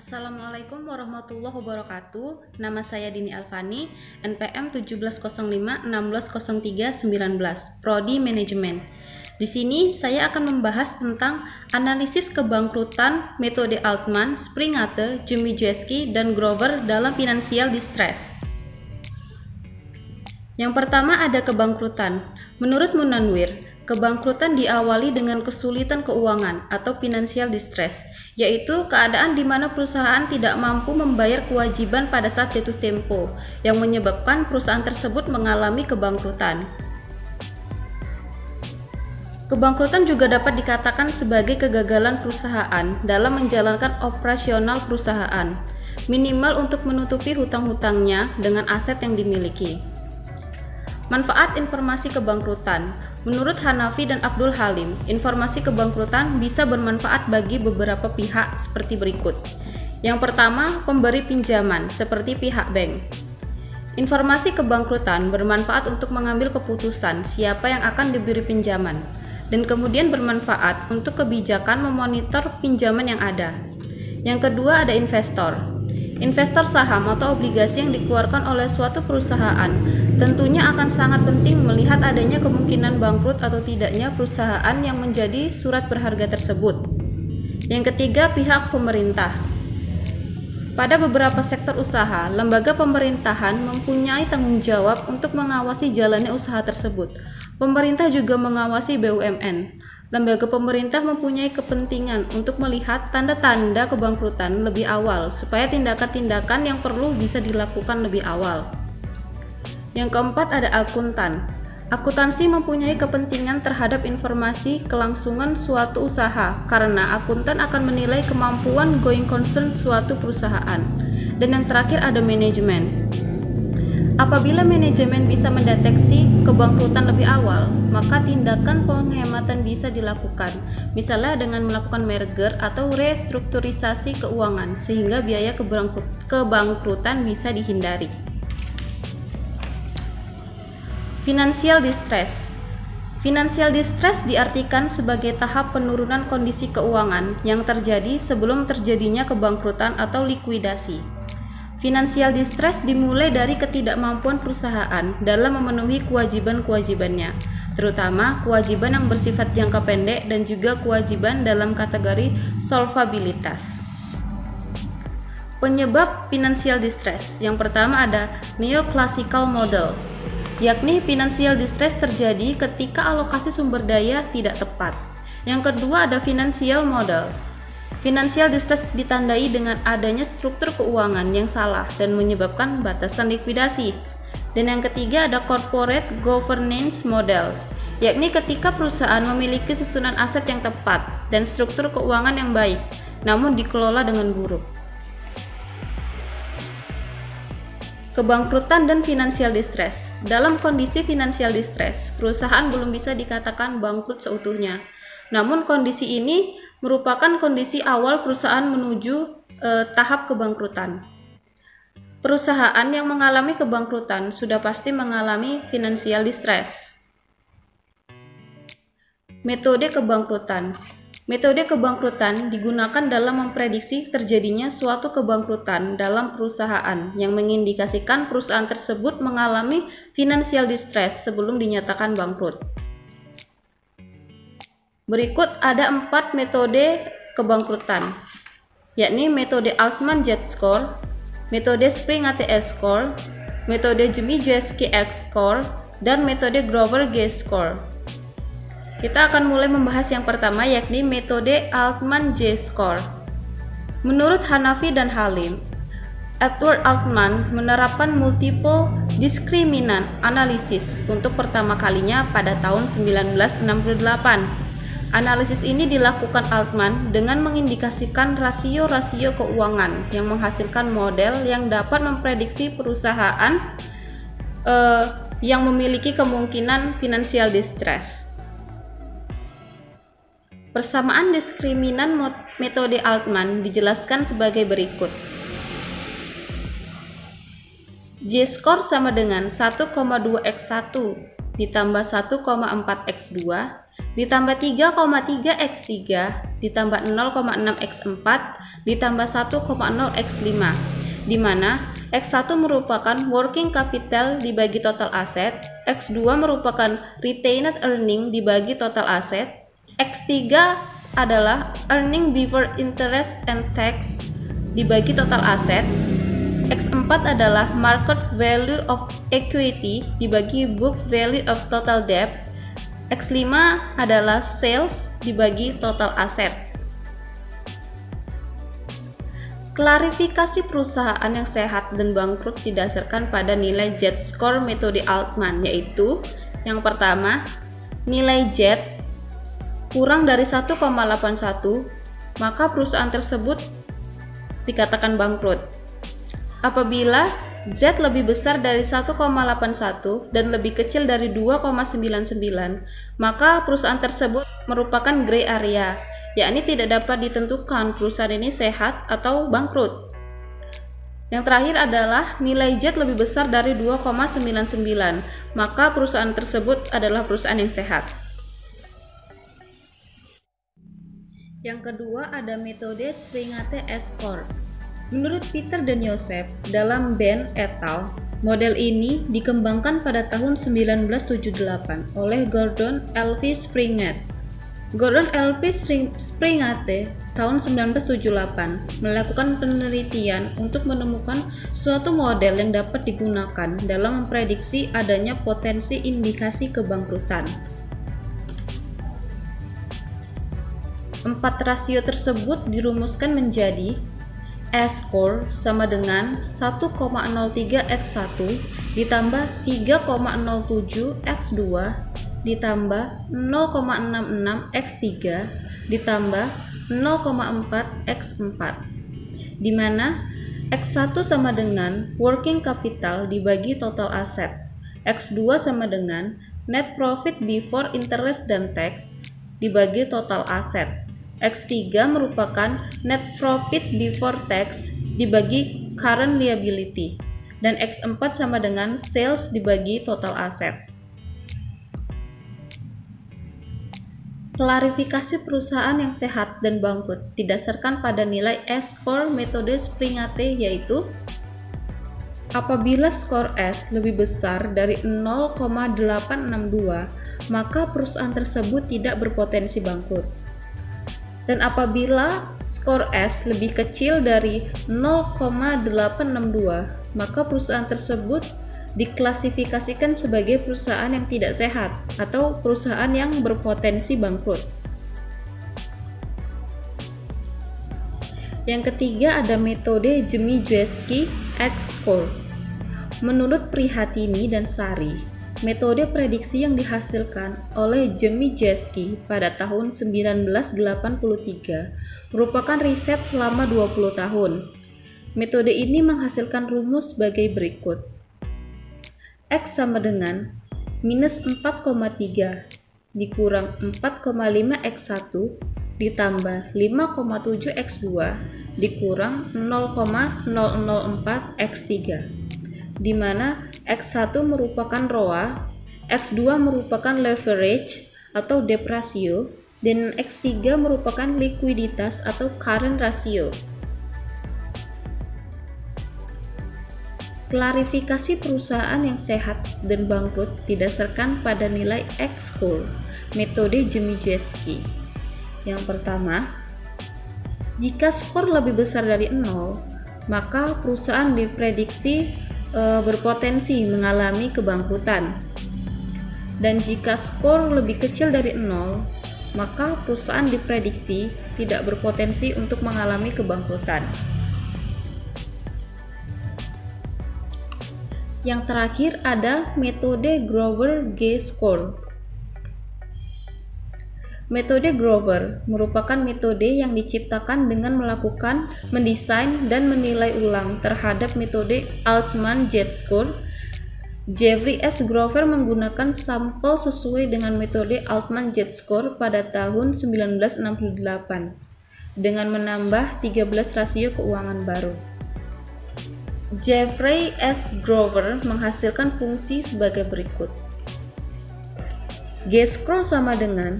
Assalamualaikum warahmatullahi wabarakatuh. Nama saya Dini Alfani, NPM 1705-1603-19, Prodi Manajemen. Di sini saya akan membahas tentang analisis kebangkrutan metode Altman, Springate, Jemiejewski, dan Grover dalam financial distress. Yang pertama ada kebangkrutan. Menurut Munanwir, kebangkrutan diawali dengan kesulitan keuangan atau financial distress, yaitu keadaan di mana perusahaan tidak mampu membayar kewajiban pada saat jatuh tempo, yang menyebabkan perusahaan tersebut mengalami kebangkrutan. Kebangkrutan juga dapat dikatakan sebagai kegagalan perusahaan dalam menjalankan operasional perusahaan, minimal untuk menutupi hutang-hutangnya dengan aset yang dimiliki. Manfaat informasi kebangkrutan. Menurut Hanafi dan Abdul Halim, informasi kebangkrutan bisa bermanfaat bagi beberapa pihak seperti berikut. Yang pertama, pemberi pinjaman seperti pihak bank. Informasi kebangkrutan bermanfaat untuk mengambil keputusan siapa yang akan diberi pinjaman, dan kemudian bermanfaat untuk kebijakan memonitor pinjaman yang ada. Yang kedua ada investor. Investor saham atau obligasi yang dikeluarkan oleh suatu perusahaan tentunya akan sangat penting melihat adanya kemungkinan bangkrut atau tidaknya perusahaan yang menjadi surat berharga tersebut. Yang ketiga, pihak pemerintah. Pada beberapa sektor usaha, lembaga pemerintahan mempunyai tanggung jawab untuk mengawasi jalannya usaha tersebut. Pemerintah juga mengawasi BUMN. Lembaga pemerintah mempunyai kepentingan untuk melihat tanda-tanda kebangkrutan lebih awal supaya tindakan-tindakan yang perlu bisa dilakukan lebih awal. Yang keempat ada akuntan. Akuntansi mempunyai kepentingan terhadap informasi kelangsungan suatu usaha karena akuntan akan menilai kemampuan going concern suatu perusahaan. Dan yang terakhir ada manajemen. Apabila manajemen bisa mendeteksi kebangkrutan lebih awal, maka tindakan penghematan bisa dilakukan, misalnya dengan melakukan merger atau restrukturisasi keuangan, sehingga biaya kebangkrutan bisa dihindari. Financial distress. Financial distress diartikan sebagai tahap penurunan kondisi keuangan yang terjadi sebelum terjadinya kebangkrutan atau likuidasi. Financial distress dimulai dari ketidakmampuan perusahaan dalam memenuhi kewajiban-kewajibannya, terutama kewajiban yang bersifat jangka pendek dan juga kewajiban dalam kategori solvabilitas. Penyebab financial distress. Yang pertama ada neoclassical model, yakni financial distress terjadi ketika alokasi sumber daya tidak tepat. Yang kedua ada financial model. Financial distress ditandai dengan adanya struktur keuangan yang salah dan menyebabkan batasan likuidasi. Dan yang ketiga ada corporate governance model, yakni ketika perusahaan memiliki susunan aset yang tepat dan struktur keuangan yang baik, namun dikelola dengan buruk. Kebangkrutan dan financial distress. Dalam kondisi financial distress, perusahaan belum bisa dikatakan bangkrut seutuhnya. Namun kondisi ini merupakan kondisi awal perusahaan menuju tahap kebangkrutan. Perusahaan yang mengalami kebangkrutan sudah pasti mengalami financial distress. Metode kebangkrutan. Metode kebangkrutan digunakan dalam memprediksi terjadinya suatu kebangkrutan dalam perusahaan yang mengindikasikan perusahaan tersebut mengalami financial distress sebelum dinyatakan bangkrut. Berikut ada 4 metode kebangkrutan, yakni metode Altman-Z-Score, metode Springate-S-Score, metode Jemiejewski-X-Score, dan metode Grover-G-Score. Kita akan mulai membahas yang pertama, yakni metode Altman-Z-Score. Menurut Hanafi dan Halim, Edward Altman menerapkan multiple discriminant analysis untuk pertama kalinya pada tahun 1968. Analisis ini dilakukan Altman dengan mengindikasikan rasio-rasio keuangan yang menghasilkan model yang dapat memprediksi perusahaan yang memiliki kemungkinan financial distress. Persamaan diskriminan metode Altman dijelaskan sebagai berikut. Z-score sama dengan 1,2x1 ditambah 1,4x2 ditambah 3,3 X3 ditambah 0,6 X4 ditambah 1,0 X5, di mana X1 merupakan working capital dibagi total aset, X2 merupakan retained earning dibagi total aset, X3 adalah earning before interest and tax dibagi total aset, X4 adalah market value of equity dibagi book value of total debt, X5 adalah sales dibagi total aset. Klarifikasi perusahaan yang sehat dan bangkrut didasarkan pada nilai Z-score metode Altman, yaitu yang pertama, nilai Z kurang dari 1,81, maka perusahaan tersebut dikatakan bangkrut. Apabila Z lebih besar dari 1,81 dan lebih kecil dari 2,99, maka perusahaan tersebut merupakan gray area, yakni tidak dapat ditentukan perusahaan ini sehat atau bangkrut. Yang terakhir adalah nilai Z lebih besar dari 2,99, maka perusahaan tersebut adalah perusahaan yang sehat. Yang kedua ada metode Springate S-score. Menurut Peter dan Joseph dalam Ben et al., model ini dikembangkan pada tahun 1978 oleh Gordon L.V. Springate. Gordon L.V. Springate tahun 1978 melakukan penelitian untuk menemukan suatu model yang dapat digunakan dalam memprediksi adanya potensi indikasi kebangkrutan. 4 rasio tersebut dirumuskan menjadi S-score sama dengan 1,03 X1 ditambah 3,07 X2 ditambah 0,66 X3 ditambah 0,4 X4, di mana X1 sama dengan working capital dibagi total aset, X2 sama dengan net profit before interest dan tax dibagi total aset, X3 merupakan net profit before tax dibagi current liability, dan X4 sama dengan sales dibagi total asset. Klarifikasi perusahaan yang sehat dan bangkrut didasarkan pada nilai S-score metode Springate, yaitu apabila skor S lebih besar dari 0,862, maka perusahaan tersebut tidak berpotensi bangkrut. Dan apabila skor S lebih kecil dari 0,862, maka perusahaan tersebut diklasifikasikan sebagai perusahaan yang tidak sehat atau perusahaan yang berpotensi bangkrut. Yang ketiga ada metode Jemiejewski X-score. Menurut Prihatini dan Sari, metode prediksi yang dihasilkan oleh Jemiejewski pada tahun 1983 merupakan riset selama 20 tahun. Metode ini menghasilkan rumus sebagai berikut. X sama dengan minus 4,3 dikurang 4,5 X1 ditambah 5,7 X2 dikurang 0,004 X3, di mana X1 merupakan ROA, X2 merupakan leverage atau debt ratio, dan X3 merupakan likuiditas atau current ratio. Klarifikasi perusahaan yang sehat dan bangkrut didasarkan pada nilai X-score metode Jemiejewski. Yang pertama, jika skor lebih besar dari 0, maka perusahaan diprediksi berpotensi mengalami kebangkrutan. Dan jika skor lebih kecil dari 0, maka perusahaan diprediksi tidak berpotensi untuk mengalami kebangkrutan. Yang terakhir ada metode Grover-G-score. Metode Grover merupakan metode yang diciptakan dengan mendesain dan menilai ulang terhadap metode Altman Z-score. Jeffrey S. Grover menggunakan sampel sesuai dengan metode Altman Z-score pada tahun 1968 dengan menambah 13 rasio keuangan baru. Jeffrey S. Grover menghasilkan fungsi sebagai berikut. G-score sama dengan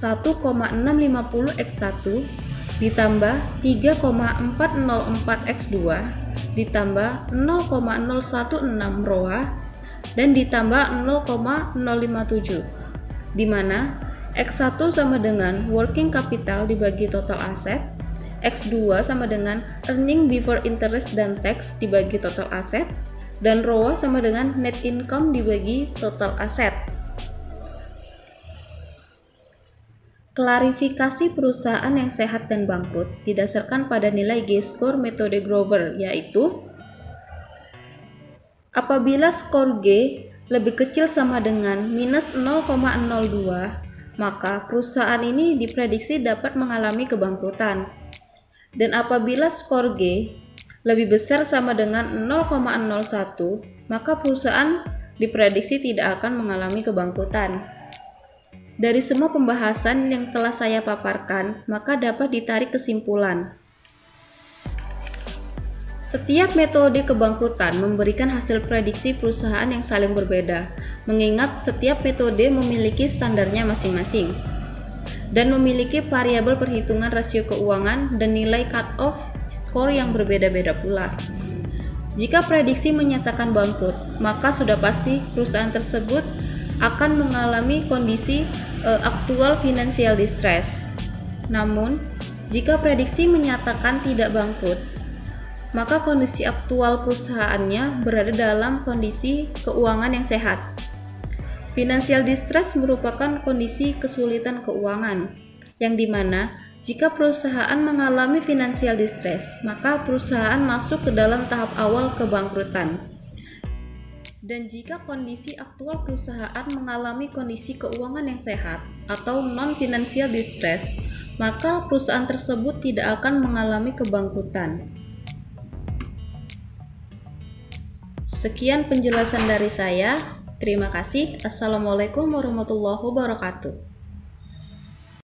1,650x1 ditambah 3,404x2 ditambah 0,016 ROA dan ditambah 0,057, di mana X1 sama dengan working capital dibagi total aset, X2 sama dengan earning before interest dan tax dibagi total aset, dan ROA sama dengan net income dibagi total aset. Klarifikasi perusahaan yang sehat dan bangkrut didasarkan pada nilai G-score metode Grover, yaitu apabila skor G lebih kecil sama dengan minus 0,02, maka perusahaan ini diprediksi dapat mengalami kebangkrutan. Dan apabila skor G lebih besar sama dengan 0,01, maka perusahaan diprediksi tidak akan mengalami kebangkrutan. Dari semua pembahasan yang telah saya paparkan, maka dapat ditarik kesimpulan. Setiap metode kebangkrutan memberikan hasil prediksi perusahaan yang saling berbeda, mengingat setiap metode memiliki standarnya masing-masing dan memiliki variabel perhitungan rasio keuangan dan nilai cut-off skor yang berbeda-beda pula. Jika prediksi menyatakan bangkrut, maka sudah pasti perusahaan tersebut akan mengalami kondisi aktual financial distress. Namun, jika prediksi menyatakan tidak bangkrut, maka kondisi aktual perusahaannya berada dalam kondisi keuangan yang sehat. Financial distress merupakan kondisi kesulitan keuangan, yang dimana jika perusahaan mengalami financial distress, maka perusahaan masuk ke dalam tahap awal kebangkrutan. Dan jika kondisi aktual perusahaan mengalami kondisi keuangan yang sehat atau non-financial distress, maka perusahaan tersebut tidak akan mengalami kebangkrutan. Sekian penjelasan dari saya. Terima kasih. Assalamualaikum warahmatullahi wabarakatuh.